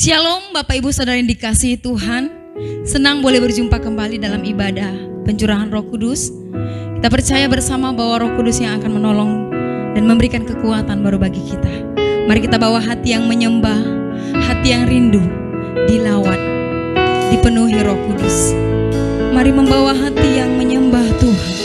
Shalom Bapak Ibu Saudara yang dikasihi Tuhan. Senang boleh berjumpa kembali dalam ibadah pencurahan Roh Kudus. Kita percaya bersama bahwa Roh Kudus yang akan menolong dan memberikan kekuatan baru bagi kita. Mari kita bawa hati yang menyembah, hati yang rindu, dilawat, dipenuhi Roh Kudus. Mari membawa hati yang menyembah Tuhan.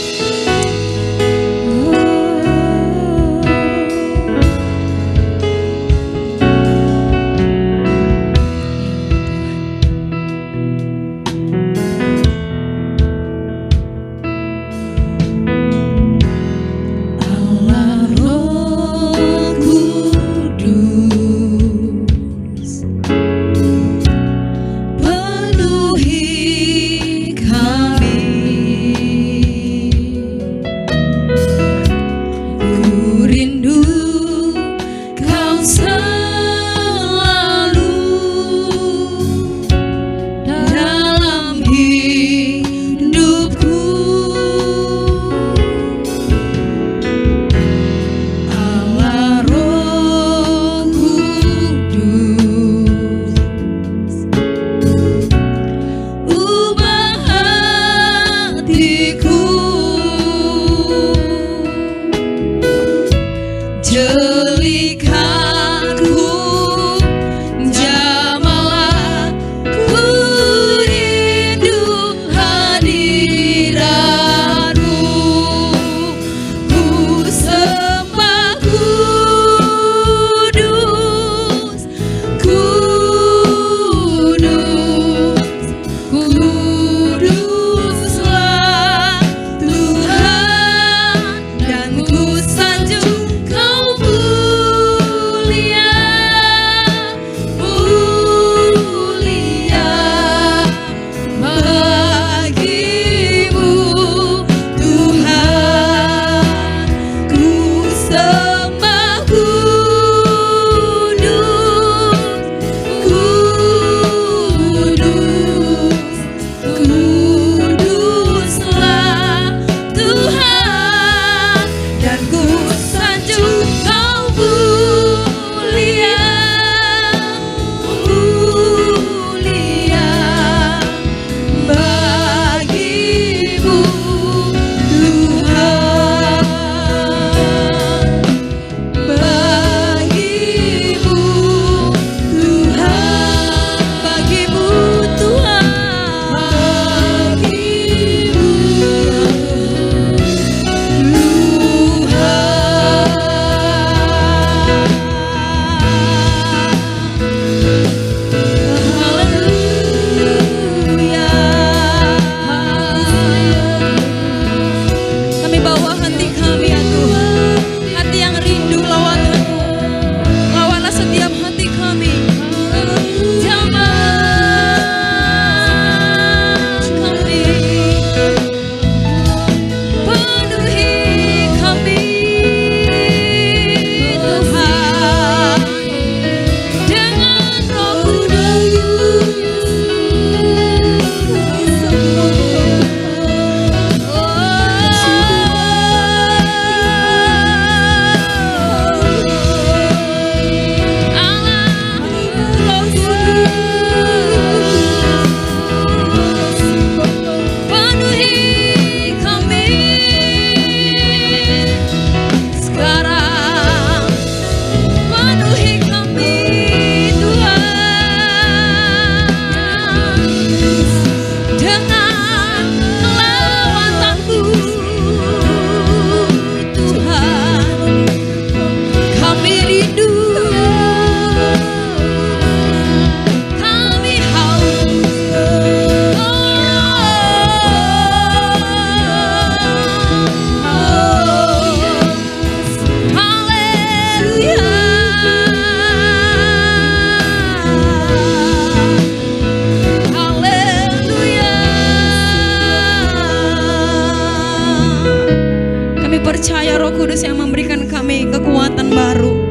Percaya Roh Kudus yang memberikan kami kekuatan baru,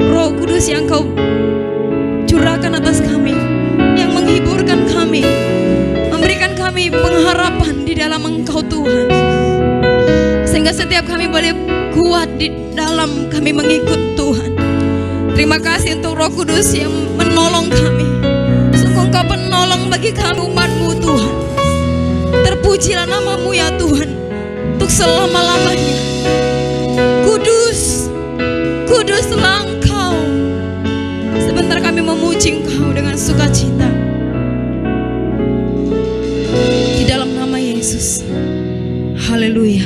Roh Kudus yang Kau curahkan atas kami, yang menghiburkan kami, memberikan kami pengharapan di dalam Engkau Tuhan, sehingga setiap kami boleh kuat di dalam kami mengikut Tuhan. Terima kasih untuk Roh Kudus yang penolong kami. Sungguh Engkau penolong bagi kami umat-Mu Tuhan. Terpujilah nama-Mu ya Tuhan, untuk selama-lamanya. Kudus, kuduslah Engkau. Sebentar kami memuji Engkau dengan sukacita. Di dalam nama Yesus. Haleluya.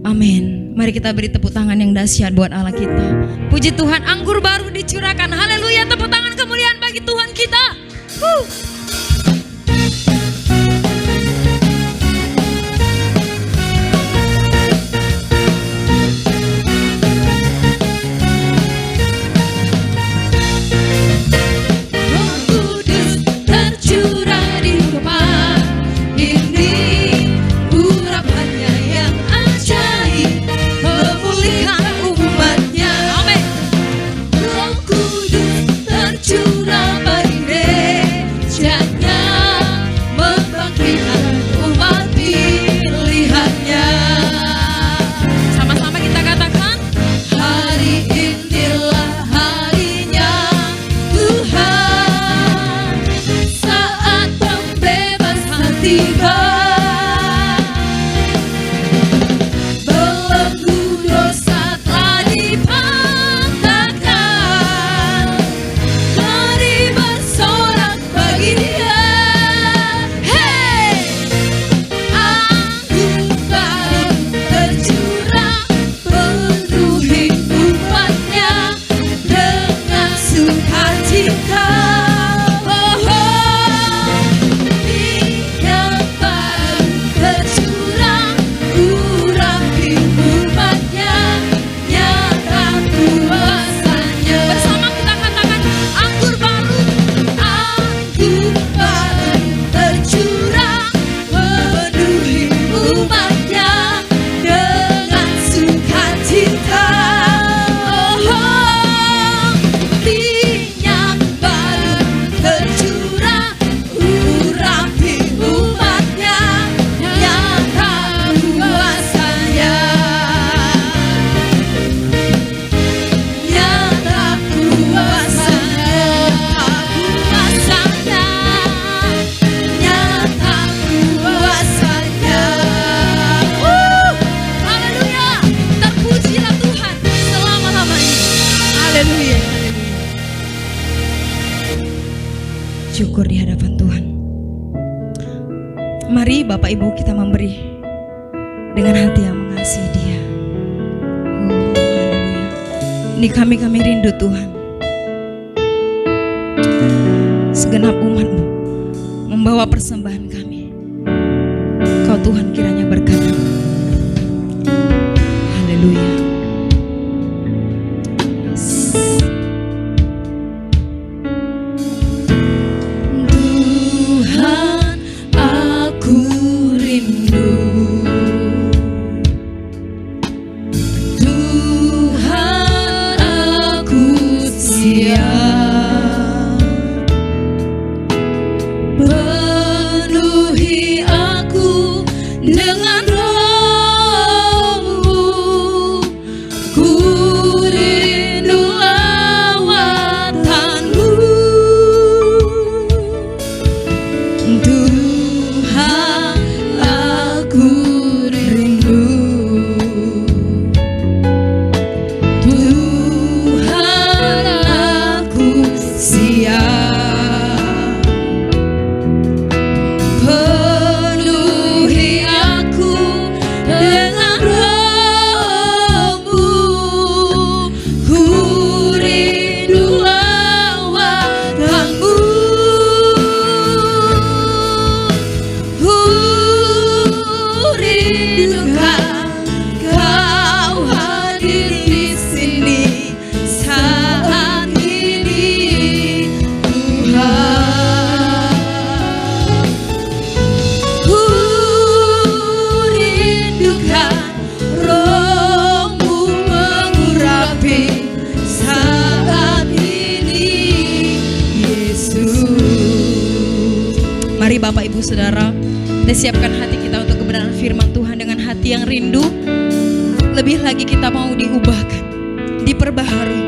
Amin. Mari kita beri tepuk tangan yang dahsyat buat Allah kita. Puji Tuhan, anggur baru dicurahkan. Haleluya, tepuk tangan kemuliaan bagi Tuhan kita. Syukur di hadapan Tuhan. Mari Bapak Ibu kita memberi dengan hati yang mengasihi Dia. Haleluya. Ini kami rindu Tuhan. Segenap umat-Mu membawa persembahan kami. Kau Tuhan kiranya berkenan. Haleluya. Mari Bapak Ibu Saudara, kita siapkan hati kita untuk kebenaran firman Tuhan dengan hati yang rindu. Lebih lagi kita mau diubahkan, diperbaharui.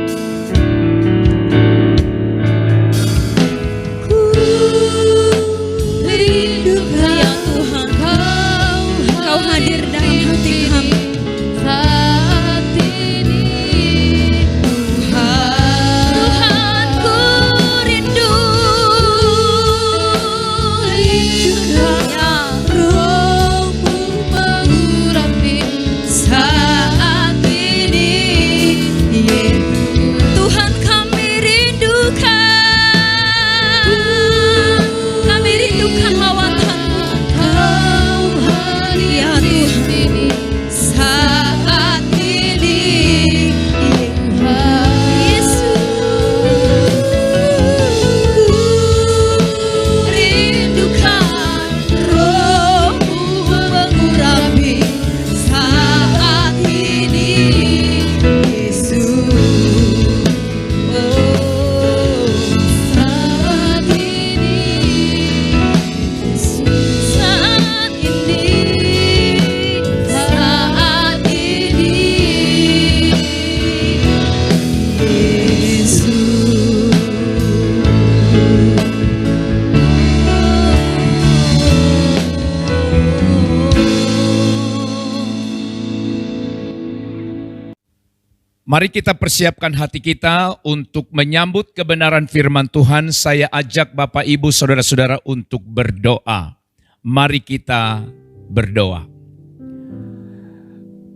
Mari kita persiapkan hati kita untuk menyambut kebenaran firman Tuhan. Saya ajak Bapak, Ibu, Saudara-saudara untuk berdoa. Mari kita berdoa.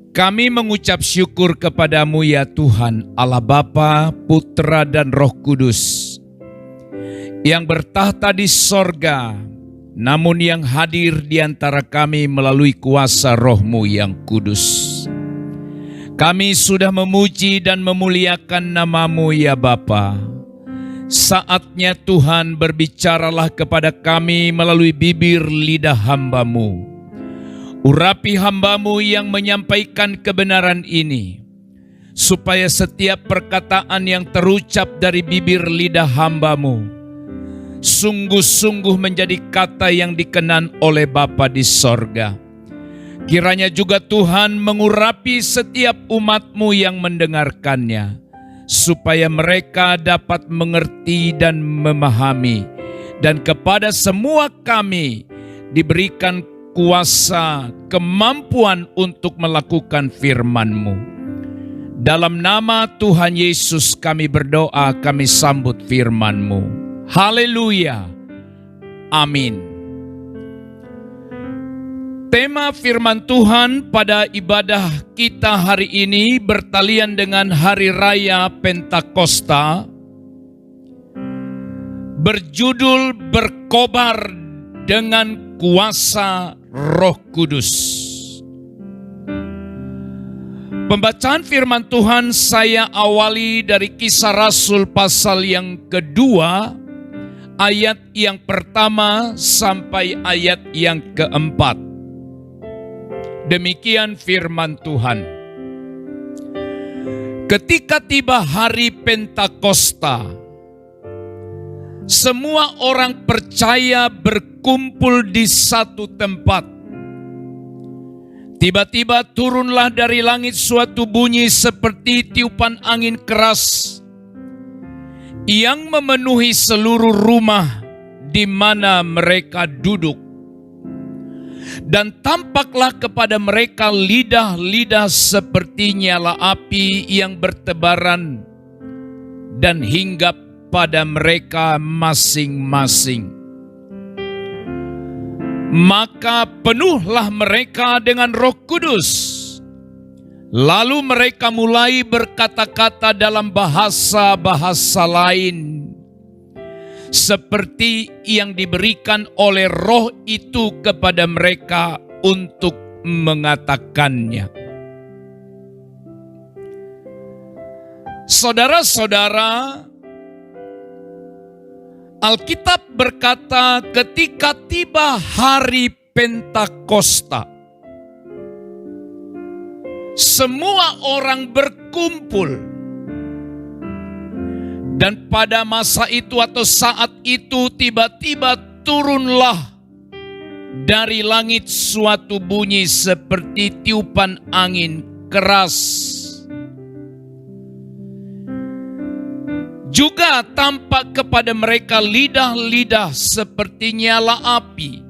Kami mengucap syukur kepadamu ya Tuhan, Allah Bapa, Putra dan Roh Kudus, yang bertahta di sorga, namun yang hadir di antara kami melalui kuasa Roh-Mu yang kudus. Kami sudah memuji dan memuliakan nama-Mu ya Bapa. Saatnya Tuhan, berbicaralah kepada kami melalui bibir lidah hamba-Mu. Urapi hamba-Mu yang menyampaikan kebenaran ini, supaya setiap perkataan yang terucap dari bibir lidah hamba-Mu sungguh-sungguh menjadi kata yang dikenan oleh Bapa di sorga. Kiranya juga Tuhan mengurapi setiap umat-Mu yang mendengarkannya, supaya mereka dapat mengerti dan memahami. Dan kepada semua kami diberikan kuasa, kemampuan untuk melakukan firman-Mu. Dalam nama Tuhan Yesus kami berdoa, kami sambut firman-Mu. Haleluya. Amin. Tema firman Tuhan pada ibadah kita hari ini bertalian dengan Hari Raya Pentakosta, berjudul berkobar dengan kuasa Roh Kudus. Pembacaan firman Tuhan saya awali dari Kisah Rasul pasal yang kedua, ayat yang pertama sampai ayat yang keempat. Demikian firman Tuhan. Ketika tiba hari Pentakosta, semua orang percaya berkumpul di satu tempat. Tiba-tiba turunlah dari langit suatu bunyi seperti tiupan angin keras yang memenuhi seluruh rumah di mana mereka duduk. Dan tampaklah kepada mereka lidah-lidah seperti nyala api yang bertebaran dan hinggap pada mereka masing-masing. Maka penuhlah mereka dengan Roh Kudus. Lalu mereka mulai berkata-kata dalam bahasa-bahasa lain, seperti yang diberikan oleh Roh itu kepada mereka untuk mengatakannya. Saudara-saudara, Alkitab berkata ketika tiba hari Pentakosta, semua orang berkumpul. Dan pada masa itu atau saat itu tiba-tiba turunlah dari langit suatu bunyi seperti tiupan angin keras. Juga tampak kepada mereka lidah-lidah seperti nyala api.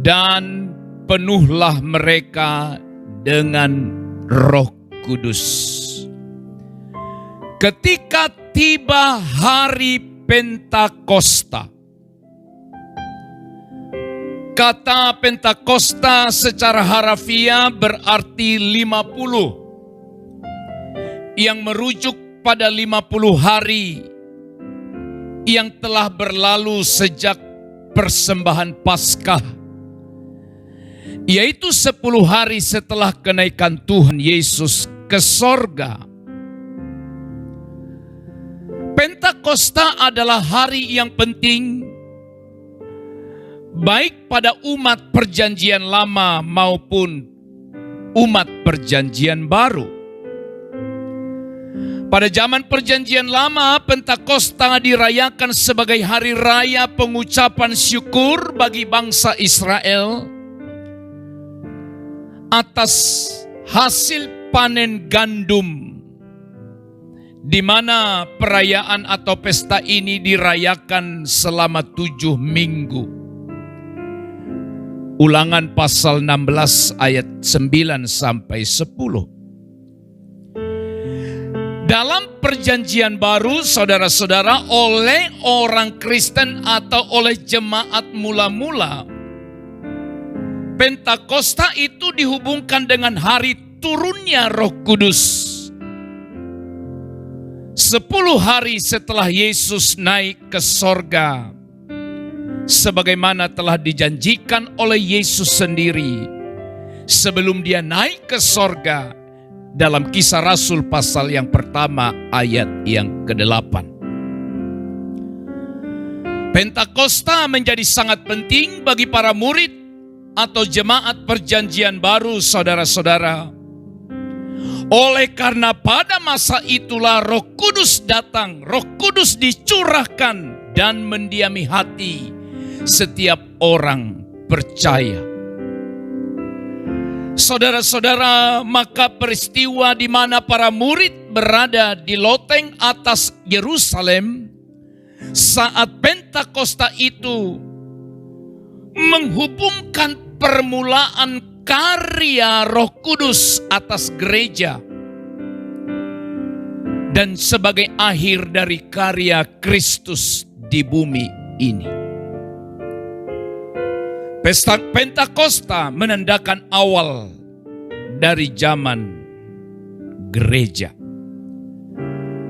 Dan penuhlah mereka dengan Roh Kudus. Ketika tiba hari Pentakosta, Kata Pentakosta secara harafiah berarti 50, yang merujuk pada 50 hari yang telah berlalu sejak persembahan Paskah, yaitu 10 hari setelah kenaikan Tuhan Yesus ke sorga. Pentakosta adalah hari yang penting baik pada umat perjanjian lama maupun umat perjanjian baru. Pada zaman perjanjian lama, Pentakosta dirayakan sebagai hari raya pengucapan syukur bagi bangsa Israel atas hasil panen gandum, di mana perayaan atau pesta ini dirayakan selama 7 minggu. Ulangan pasal 16 ayat 9 sampai 10. Dalam perjanjian baru, saudara-saudara, oleh orang Kristen atau oleh jemaat mula-mula, Pentakosta itu dihubungkan dengan hari turunnya Roh Kudus. 10 hari setelah Yesus naik ke sorga, sebagaimana telah dijanjikan oleh Yesus sendiri sebelum dia naik ke sorga dalam Kisah Rasul pasal yang pertama ayat yang ke-8. Pentakosta menjadi sangat penting bagi para murid atau jemaat perjanjian baru, saudara-saudara. Oleh karena pada masa itulah Roh Kudus datang, Roh Kudus dicurahkan dan mendiami hati setiap orang percaya. Saudara-saudara, maka peristiwa di mana para murid berada di loteng atas Yerusalem saat Pentakosta itu menghubungkan permulaan karya Roh Kudus atas gereja dan sebagai akhir dari karya Kristus di bumi ini. Pesta Pentakosta menandakan awal dari zaman gereja.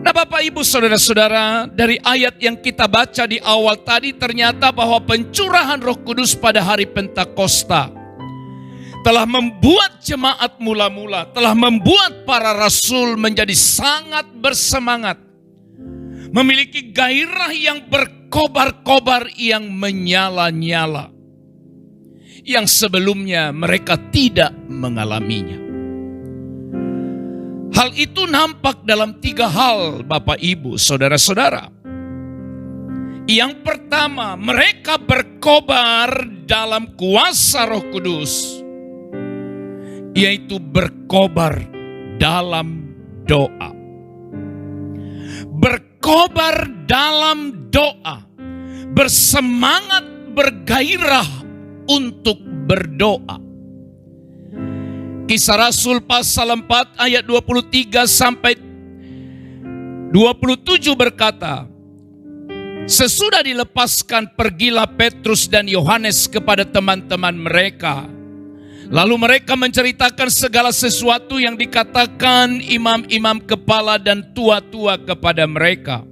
Nah, Bapak Ibu saudara-saudara, dari ayat yang kita baca di awal tadi ternyata bahwa pencurahan Roh Kudus pada hari Pentakosta telah membuat jemaat mula-mula, telah membuat para rasul menjadi sangat bersemangat, memiliki gairah yang berkobar-kobar, yang menyala-nyala, yang sebelumnya mereka tidak mengalaminya. Hal itu nampak dalam 3 hal, Bapak Ibu, saudara-saudara. Yang pertama, mereka berkobar dalam kuasa Roh Kudus, yaitu berkobar dalam doa. Berkobar dalam doa, bersemangat, bergairah untuk berdoa. Kisah Rasul pasal 4 ayat 23 sampai 27 berkata, sesudah dilepaskan pergilah Petrus dan Yohanes kepada teman-teman mereka. Lalu mereka menceritakan segala sesuatu yang dikatakan imam-imam kepala dan tua-tua kepada mereka.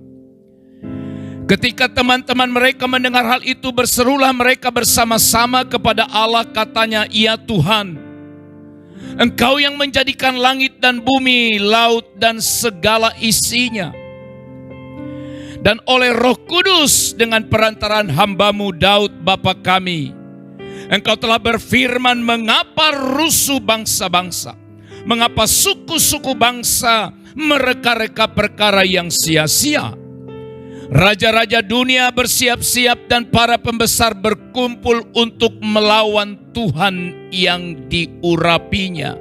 Ketika teman-teman mereka mendengar hal itu, berserulah mereka bersama-sama kepada Allah, katanya, "Ya Tuhan, Engkau yang menjadikan langit dan bumi, laut dan segala isinya. Dan oleh Roh Kudus dengan perantaraan hamba-Mu Daud Bapa kami, Engkau telah berfirman, mengapa rusuh bangsa-bangsa, mengapa suku-suku bangsa mereka-reka perkara yang sia-sia. Raja-raja dunia bersiap-siap dan para pembesar berkumpul untuk melawan Tuhan yang diurapinya.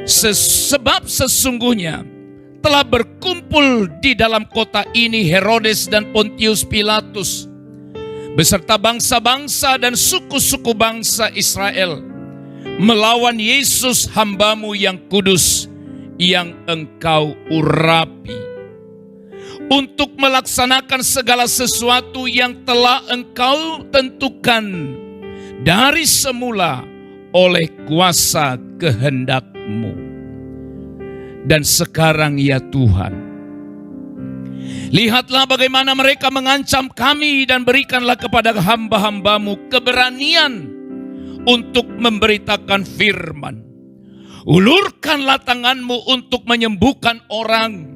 Sebab sesungguhnya telah berkumpul di dalam kota ini Herodes dan Pontius Pilatus beserta bangsa-bangsa dan suku-suku bangsa Israel melawan Yesus hamba-Mu yang kudus yang Engkau urapi. untuk melaksanakan segala sesuatu yang telah Engkau tentukan dari semula oleh kuasa kehendak-Mu. Dan sekarang ya Tuhan, lihatlah bagaimana mereka mengancam kami, dan berikanlah kepada hamba-hamba-Mu keberanian untuk memberitakan firman. Ulurkanlah tangan-Mu untuk menyembuhkan orang,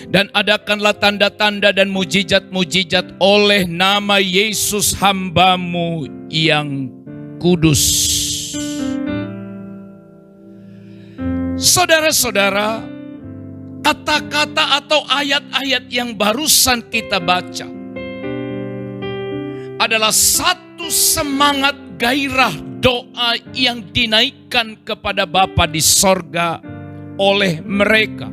dan adakanlah tanda-tanda dan mujizat-mujizat oleh nama Yesus hamba-Mu yang kudus. Saudara-saudara, kata-kata atau ayat-ayat yang barusan kita baca adalah satu semangat gairah doa yang dinaikkan kepada Bapa di sorga oleh mereka.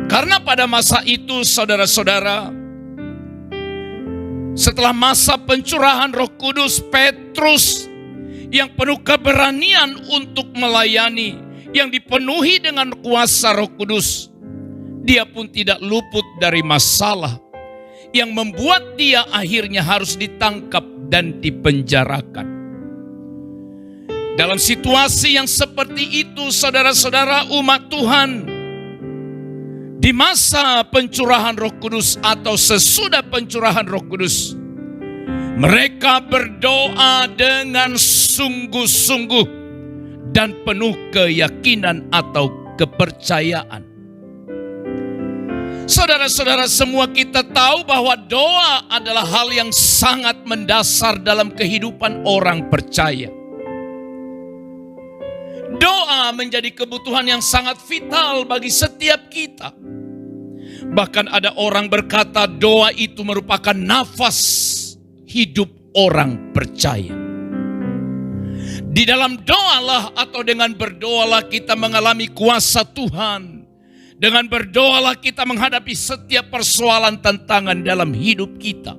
Karena pada masa itu, saudara-saudara, setelah masa pencurahan Roh Kudus, Petrus yang penuh keberanian untuk melayani, yang dipenuhi dengan kuasa Roh Kudus, dia pun tidak luput dari masalah yang membuat dia akhirnya harus ditangkap dan dipenjarakan. Dalam situasi yang seperti itu, saudara-saudara umat Tuhan, di masa pencurahan Roh Kudus atau sesudah pencurahan Roh Kudus, mereka berdoa dengan sungguh-sungguh dan penuh keyakinan atau kepercayaan. Saudara-saudara, semua kita tahu bahwa doa adalah hal yang sangat mendasar dalam kehidupan orang percaya. Doa menjadi kebutuhan yang sangat vital bagi setiap kita. Bahkan ada orang berkata doa itu merupakan nafas hidup orang percaya. Di dalam doalah atau dengan berdoalah kita mengalami kuasa Tuhan. Dengan berdoalah kita menghadapi setiap persoalan tantangan dalam hidup kita.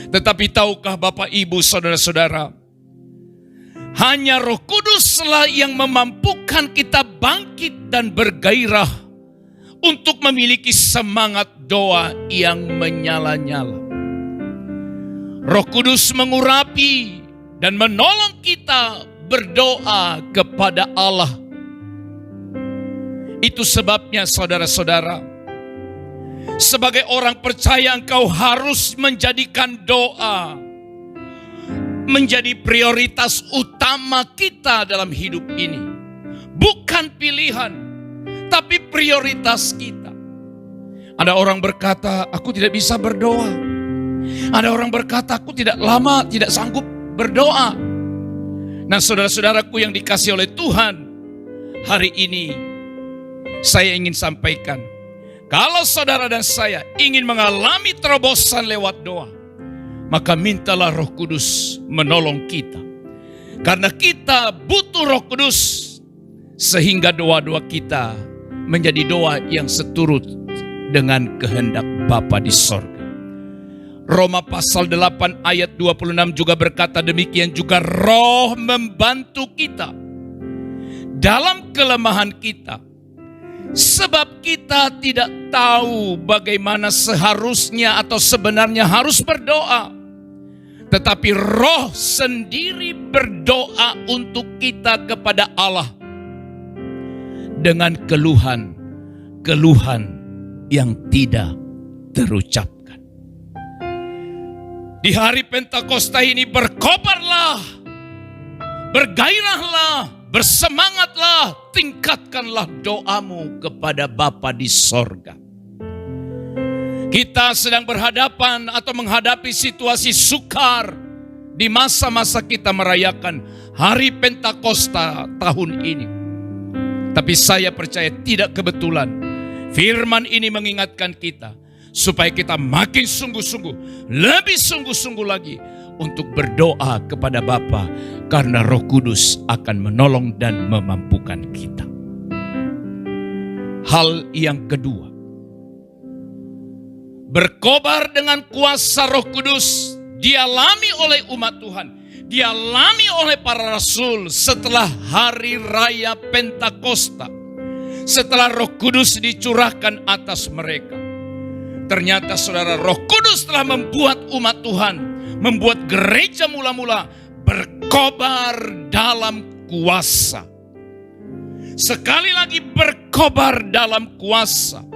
Tetapi tahukah Bapak Ibu saudara-saudara, hanya Roh Kuduslah yang memampukan kita bangkit dan bergairah untuk memiliki semangat doa yang menyala-nyala. Roh Kudus mengurapi dan menolong kita berdoa kepada Allah. Itu sebabnya saudara-saudara, sebagai orang percaya engkau harus menjadikan doa menjadi prioritas utama kita dalam hidup ini. Bukan pilihan, tapi prioritas kita. Ada orang berkata, aku tidak bisa berdoa. Ada orang berkata, aku tidak sanggup berdoa. Nah, saudara-saudaraku yang dikasihi oleh Tuhan, hari ini saya ingin sampaikan, kalau saudara dan saya ingin mengalami terobosan lewat doa, maka mintalah Roh Kudus menolong kita. Karena kita butuh Roh Kudus, sehingga doa-doa kita menjadi doa yang seturut dengan kehendak Bapa di sorga. Roma pasal 8 ayat 26 juga berkata demikian juga, Roh membantu kita dalam kelemahan kita. Sebab kita tidak tahu bagaimana seharusnya atau sebenarnya harus berdoa. Tetapi Roh sendiri berdoa untuk kita kepada Allah dengan keluhan yang tidak terucapkan. Di hari Pentakosta ini berkobarlah, bergairahlah, bersemangatlah, tingkatkanlah doamu kepada Bapa di sorga. Kita sedang berhadapan atau menghadapi situasi sukar di masa-masa kita merayakan hari Pentakosta tahun ini. Tapi saya percaya tidak kebetulan firman ini mengingatkan kita supaya kita makin sungguh-sungguh, lebih sungguh-sungguh lagi untuk berdoa kepada Bapa, karena Roh Kudus akan menolong dan memampukan kita. Hal yang kedua, berkobar dengan kuasa Roh Kudus dialami oleh umat Tuhan, dialami oleh para rasul setelah hari raya Pentakosta. setelah Roh Kudus dicurahkan atas mereka. Ternyata saudara, Roh Kudus telah membuat umat Tuhan, membuat gereja mula-mula berkobar dalam kuasa. Sekali lagi berkobar dalam kuasa.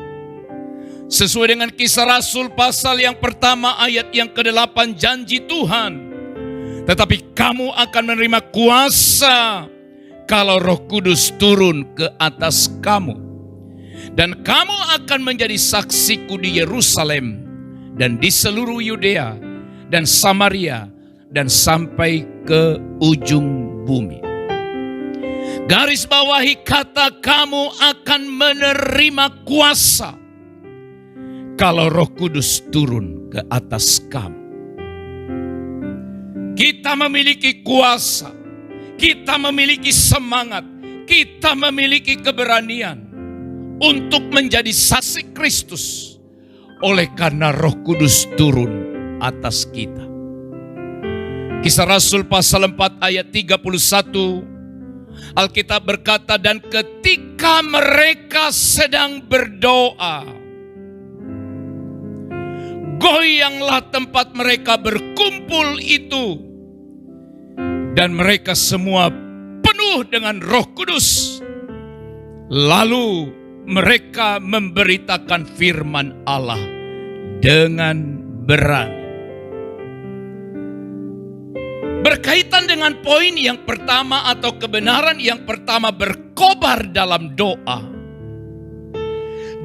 Sesuai dengan Kisah Rasul pasal yang pertama ayat yang ke-8, janji Tuhan. Tetapi kamu akan menerima kuasa kalau Roh Kudus turun ke atas kamu. Dan kamu akan menjadi saksiku di Yerusalem dan di seluruh Yudea dan Samaria dan sampai ke ujung bumi. Garis bawahi kata kamu akan menerima kuasa kalau Roh Kudus turun ke atas kamu. Kita memiliki kuasa, kita memiliki semangat, kita memiliki keberanian untuk menjadi saksi Kristus oleh karena Roh Kudus turun atas kita. Kisah Rasul pasal 4 ayat 31, Alkitab berkata, dan ketika mereka sedang berdoa, goyanglah tempat mereka berkumpul itu, dan mereka semua penuh dengan Roh Kudus. Lalu mereka memberitakan firman Allah dengan berani. Berkaitan dengan poin yang pertama atau kebenaran yang pertama, berkobar dalam doa.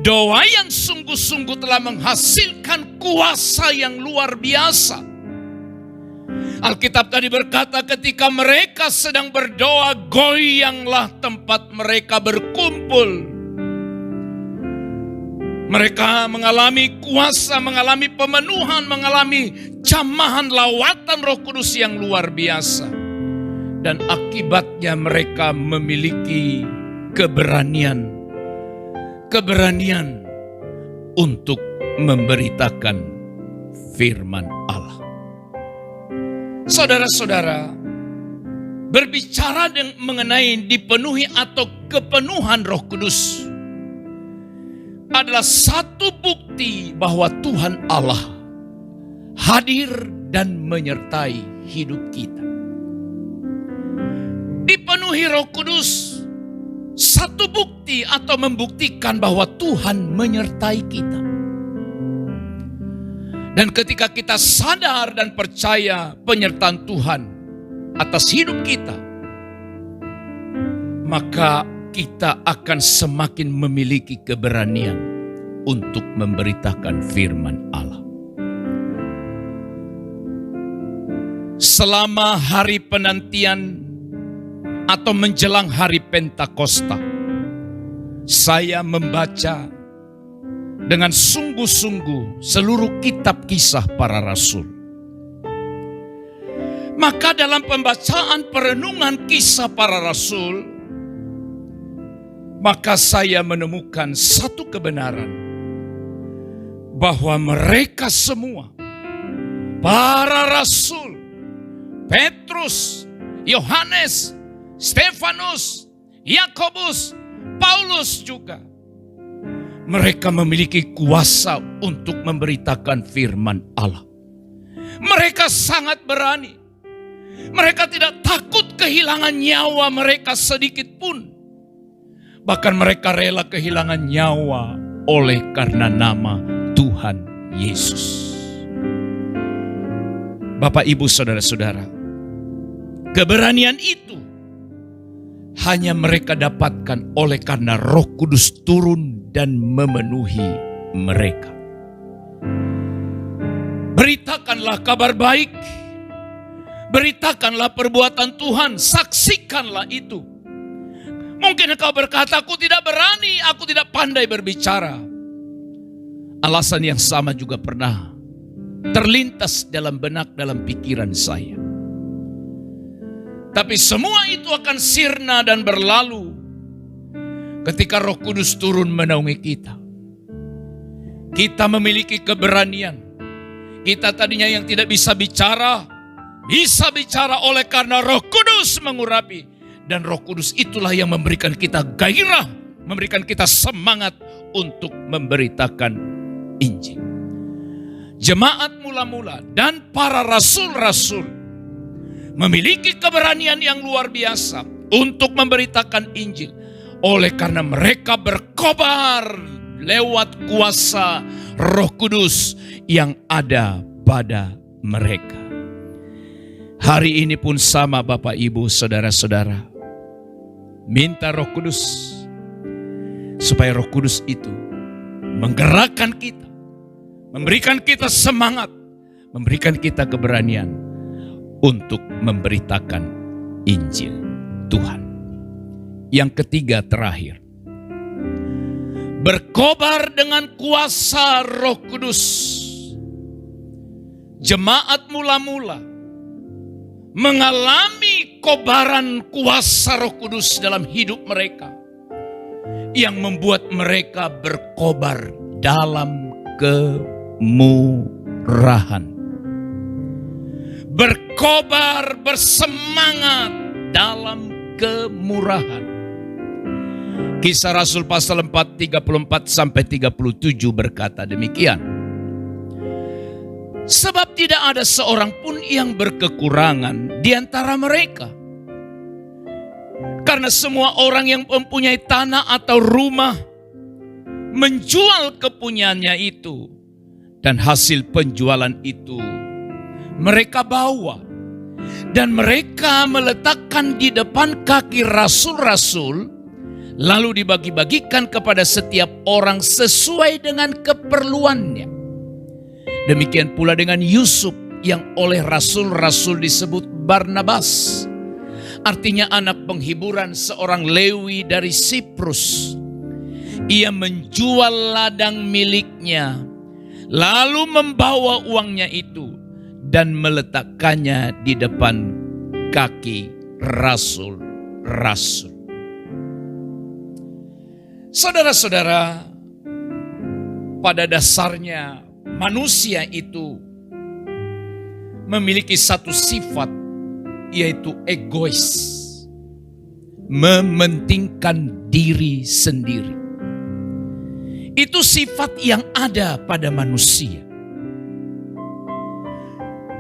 Doa yang sungguh-sungguh telah menghasilkan kuasa yang luar biasa. Alkitab tadi berkata ketika mereka sedang berdoa, goyanglah tempat mereka berkumpul. Mereka mengalami kuasa, mengalami pemenuhan, mengalami jamahan lawatan Roh Kudus yang luar biasa. Dan akibatnya mereka memiliki keberanian untuk memberitakan firman Allah. Saudara-saudara, berbicara mengenai dipenuhi atau kepenuhan Roh Kudus adalah satu bukti bahwa Tuhan Allah hadir dan menyertai hidup kita. Dipenuhi Roh Kudus, satu bukti atau membuktikan bahwa Tuhan menyertai kita. Dan ketika kita sadar dan percaya penyertaan Tuhan atas hidup kita, maka kita akan semakin memiliki keberanian untuk memberitakan firman Allah. Selama hari penantian atau menjelang hari Pentakosta, saya membaca dengan sungguh-sungguh seluruh kitab kisah para rasul. Maka dalam pembacaan perenungan kisah para rasul, maka saya menemukan satu kebenaran, bahwa mereka semua, para rasul, Petrus, Yohanes, Stefanus, Yakobus, Paulus juga, mereka memiliki kuasa untuk memberitakan firman Allah. Mereka sangat berani. Mereka tidak takut kehilangan nyawa mereka sedikit pun. Bahkan mereka rela kehilangan nyawa oleh karena nama Tuhan Yesus. Bapak, Ibu, Saudara-saudara, keberanian itu hanya mereka dapatkan oleh karena Roh Kudus turun dan memenuhi mereka. Beritakanlah kabar baik, beritakanlah perbuatan Tuhan, saksikanlah itu. Mungkin engkau berkata, aku tidak berani, aku tidak pandai berbicara. Alasan yang sama juga pernah terlintas dalam benak, dalam pikiran saya. Tapi semua itu akan sirna dan berlalu ketika Roh Kudus turun menaungi kita. Kita memiliki keberanian. Kita tadinya yang tidak bisa bicara oleh karena Roh Kudus mengurapi. Dan Roh Kudus itulah yang memberikan kita gairah, memberikan kita semangat untuk memberitakan Injil. Jemaat mula-mula dan para rasul-rasul memiliki keberanian yang luar biasa untuk memberitakan Injil. Oleh karena mereka berkobar lewat kuasa Roh Kudus yang ada pada mereka. Hari ini pun sama Bapak Ibu Saudara-saudara. Minta Roh Kudus supaya Roh Kudus itu menggerakkan kita, memberikan kita semangat, memberikan kita keberanian untuk memberitakan Injil Tuhan. Yang ketiga terakhir, berkobar dengan kuasa Roh Kudus. Jemaat mula-mula mengalami kobaran kuasa Roh Kudus dalam hidup mereka yang membuat mereka berkobar dalam kemurahan. Berkobar bersemangat dalam kemurahan. Kisah Rasul pasal 4, 34-37 berkata demikian. Sebab tidak ada seorang pun yang berkekurangan di antara mereka. Karena semua orang yang mempunyai tanah atau rumah menjual kepunyaannya itu. Dan hasil penjualan itu mereka bawa. Dan mereka meletakkan di depan kaki rasul-rasul, lalu dibagi-bagikan kepada setiap orang sesuai dengan keperluannya. Demikian pula dengan Yusuf yang oleh rasul-rasul disebut Barnabas. Artinya anak penghiburan, seorang Lewi dari Siprus. Ia menjual ladang miliknya, lalu membawa uangnya itu dan meletakkannya di depan kaki rasul-rasul. Saudara-saudara, pada dasarnya manusia itu memiliki satu sifat, yaitu egois, mementingkan diri sendiri. Itu sifat yang ada pada manusia.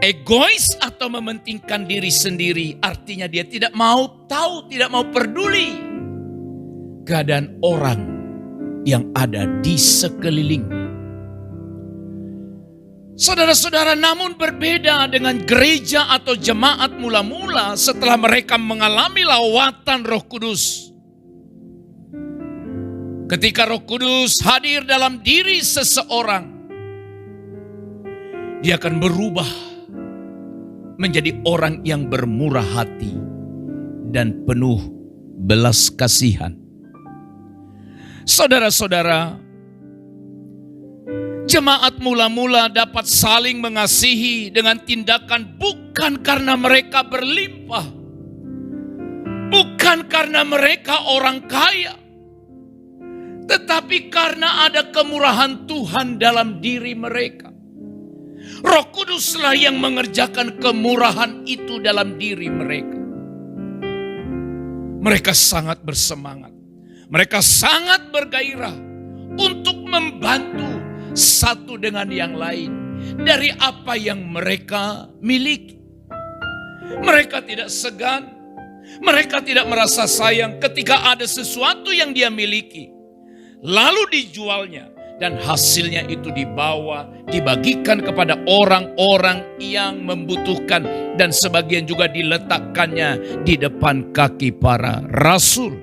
Egois atau mementingkan diri sendiri artinya dia tidak mau tahu, tidak mau peduli keadaan orang yang ada di sekelilingnya. Saudara-saudara, namun berbeda dengan gereja atau jemaat mula-mula setelah mereka mengalami lawatan Roh Kudus. Ketika Roh Kudus hadir dalam diri seseorang, dia akan berubah menjadi orang yang bermurah hati dan penuh belas kasihan. Saudara-saudara, jemaat mula-mula dapat saling mengasihi dengan tindakan bukan karena mereka berlimpah, bukan karena mereka orang kaya, tetapi karena ada kemurahan Tuhan dalam diri mereka. Roh Kuduslah yang mengerjakan kemurahan itu dalam diri mereka. Mereka sangat bersemangat, mereka sangat bergairah untuk membantu satu dengan yang lain dari apa yang mereka miliki. Mereka tidak segan, mereka tidak merasa sayang ketika ada sesuatu yang dia miliki, lalu dijualnya dan hasilnya itu dibawa, dibagikan kepada orang-orang yang membutuhkan, dan sebagian juga diletakkannya di depan kaki para rasul.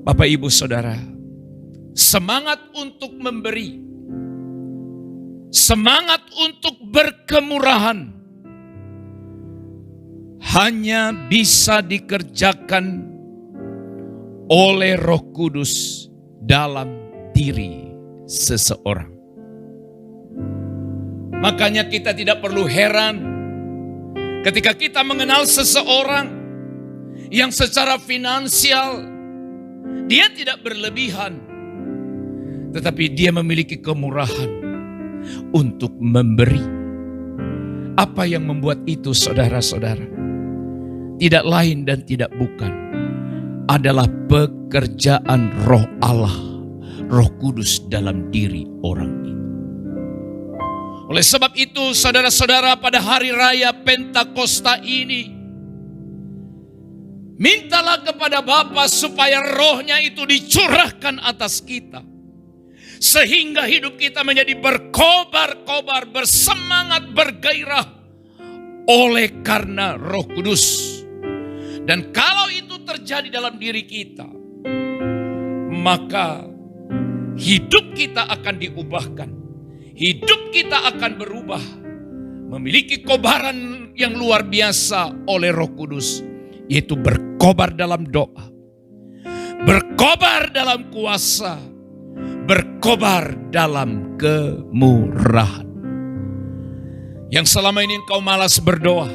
Bapak, Ibu, Saudara, semangat untuk memberi, semangat untuk berkemurahan hanya bisa dikerjakan oleh Roh Kudus dalam diri seseorang. Makanya kita tidak perlu heran ketika kita mengenal seseorang yang secara finansial dia tidak berlebihan, tetapi dia memiliki kemurahan untuk memberi. Apa yang membuat itu, saudara-saudara? Tidak lain dan tidak bukan adalah pekerjaan Roh Allah, Roh Kudus dalam diri orang itu. Oleh sebab itu, saudara-saudara, pada hari raya Pentakosta ini, mintalah kepada Bapa supaya Roh-Nya itu dicurahkan atas kita. Sehingga hidup kita menjadi berkobar-kobar, bersemangat, bergairah oleh karena Roh Kudus. Dan kalau itu terjadi dalam diri kita, maka hidup kita akan diubahkan. Hidup kita akan berubah, memiliki kobaran yang luar biasa oleh Roh Kudus, yaitu berkobar dalam doa, berkobar dalam kuasa, berkobar dalam kemurahan. Yang selama ini engkau malas berdoa,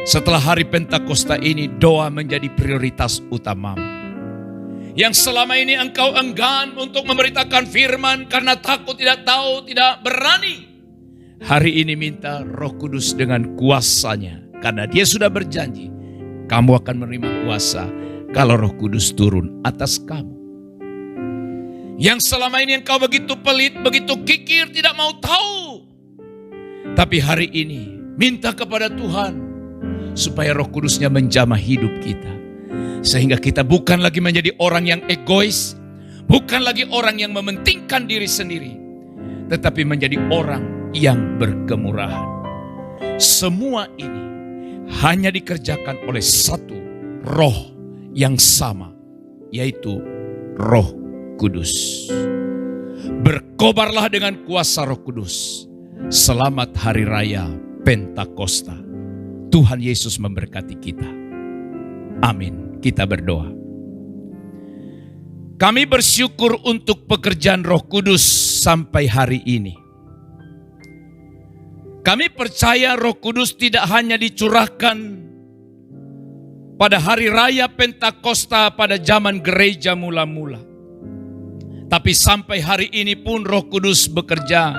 setelah hari Pentakosta ini doa menjadi prioritas utamamu. Yang selama ini engkau enggan untuk memberitakan firman karena takut, tidak tahu, tidak berani, hari ini minta Roh Kudus dengan kuasanya, karena Dia sudah berjanji kamu akan menerima kuasa kalau Roh Kudus turun atas kamu. Yang selama ini engkau begitu pelit, begitu kikir, tidak mau tahu, tapi hari ini minta kepada Tuhan supaya Roh Kudusnya menjamah hidup kita. Sehingga kita bukan lagi menjadi orang yang egois, bukan lagi orang yang mementingkan diri sendiri, tetapi menjadi orang yang berkemurahan. Semua ini hanya dikerjakan oleh satu Roh yang sama, yaitu Roh Kudus. Berkobarlah dengan kuasa Roh Kudus. Selamat Hari Raya Pentakosta. Tuhan Yesus memberkati kita. Amin. Kita berdoa. Kami bersyukur untuk pekerjaan Roh Kudus sampai hari ini. Kami percaya Roh Kudus tidak hanya dicurahkan pada hari raya Pentakosta pada zaman gereja mula-mula, tapi sampai hari ini pun Roh Kudus bekerja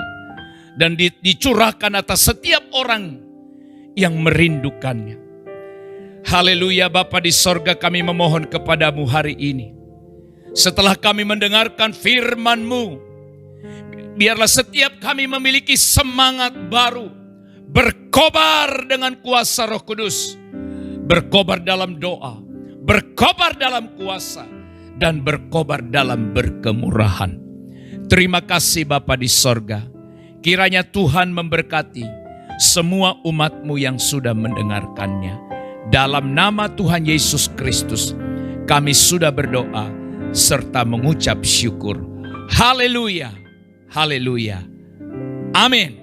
dan dicurahkan atas setiap orang yang merindukannya. Haleluya. Bapa di sorga, kami memohon kepadamu hari ini. Setelah kami mendengarkan firman-Mu, biarlah setiap kami memiliki semangat baru, berkobar dengan kuasa Roh Kudus, berkobar dalam doa, berkobar dalam kuasa, dan berkobar dalam berkemurahan. Terima kasih Bapa di sorga. Kiranya Tuhan memberkati semua umat-Mu yang sudah mendengarkannya. Dalam nama Tuhan Yesus Kristus, kami sudah berdoa serta mengucap syukur. Haleluya, haleluya, amin.